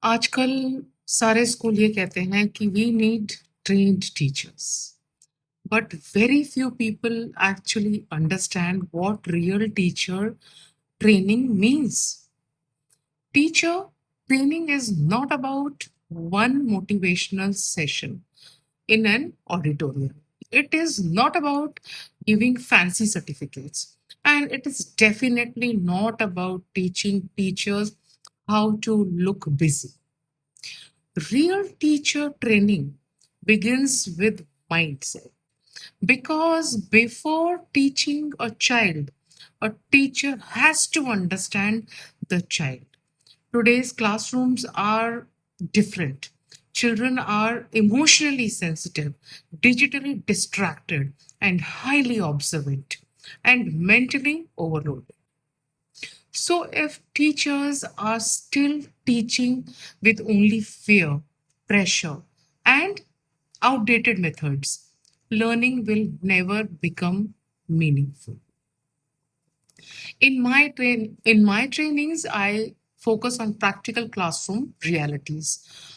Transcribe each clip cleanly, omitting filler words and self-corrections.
आजकल सारे स्कूल ये कहते हैं कि we need trained teachers, but very few people actually understand what real teacher training means. Teacher training is not about one motivational session in an auditorium. It is not about giving fancy certificates. And it is definitely not about teaching teachers how to look busy. Real teacher training begins with mindset. Because before teaching a child, a teacher has to understand the child. Today's classrooms are different. Children are emotionally sensitive, digitally distracted, and highly observant, and mentally overloaded. So, if teachers are still teaching with only fear, pressure, and outdated methods, learning will never become meaningful. In my trainings, I focus on practical classroom realities,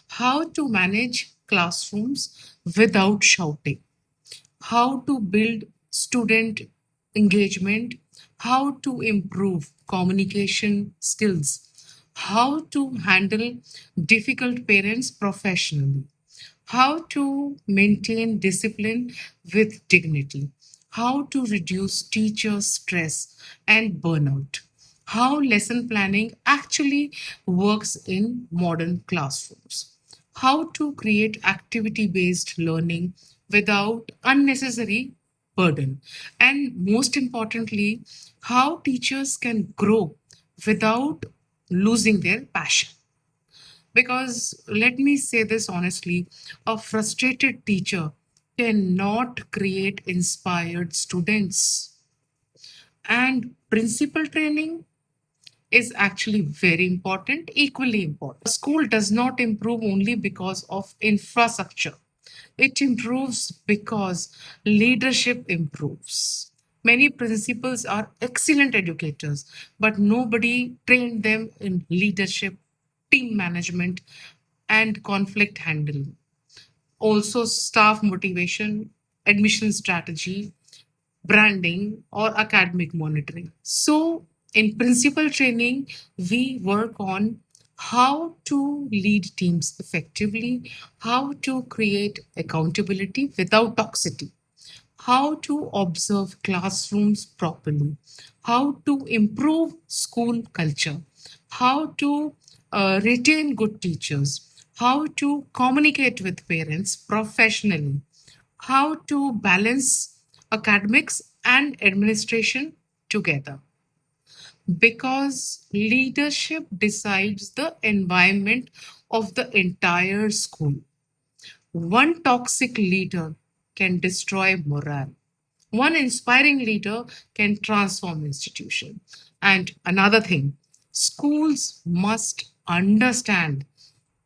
how to manage classrooms without shouting, how to build student engagement, how to improve communication skills, how to handle difficult parents professionally, how to maintain discipline with dignity, how to reduce teacher stress and burnout, how lesson planning actually works in modern classrooms, how to create activity based learning without unnecessary burden, and most importantly, how teachers can grow without losing their passion. Because let me say this honestly, a frustrated teacher cannot create inspired students. And principal training is actually very important, equally important. A school does not improve only because of infrastructure, it improves because leadership improves. Many principals are excellent educators, but nobody trained them in leadership, team management, and conflict handling. Also, staff motivation, admission strategy, branding, or academic monitoring. So, in principal training, we work on how to lead teams effectively, how to create accountability without toxicity, how to observe classrooms properly, how to improve school culture, how to retain good teachers, how to communicate with parents professionally, how to balance academics and administration together. Because leadership decides the environment of the entire school. One toxic leader can destroy morale. One inspiring leader can transform institution. And another thing, schools must understand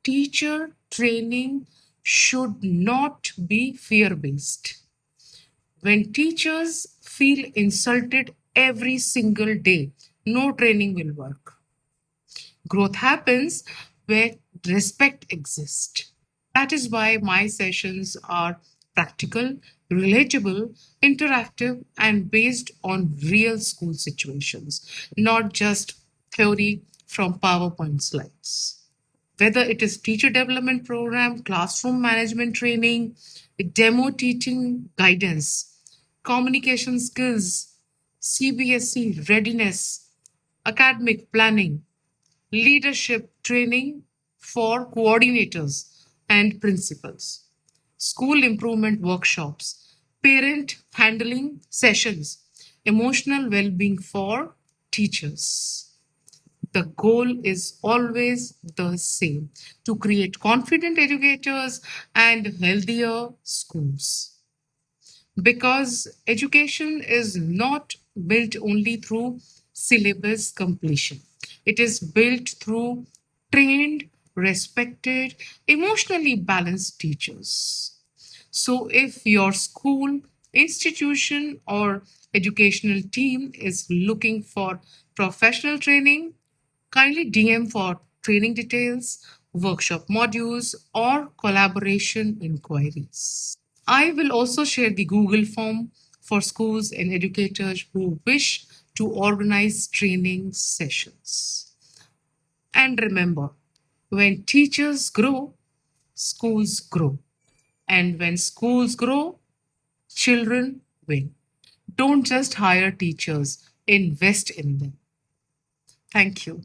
teacher training should not be fear based. When teachers feel insulted every single day, no training will work. Growth happens where respect exists. That is why my sessions are practical, relatable, interactive, and based on real school situations, not just theory from PowerPoint slides. Whether it is teacher development program, classroom management training, demo teaching guidance, communication skills, CBSE readiness, academic planning, leadership training for coordinators and principals, school improvement workshops, parent handling sessions, emotional well being for teachers. The goal is always the same, to create confident educators and healthier schools. Because education is not built only through syllabus completion, it is built through trained, respected, emotionally balanced teachers. So, if your school, institution, or educational team is looking for professional training, kindly DM for training details, workshop modules, or collaboration inquiries. I will also share the Google form for schools and educators who wish to organize training sessions. And remember, when teachers grow, schools grow. And when schools grow, children win. Don't just hire teachers, invest in them. Thank you.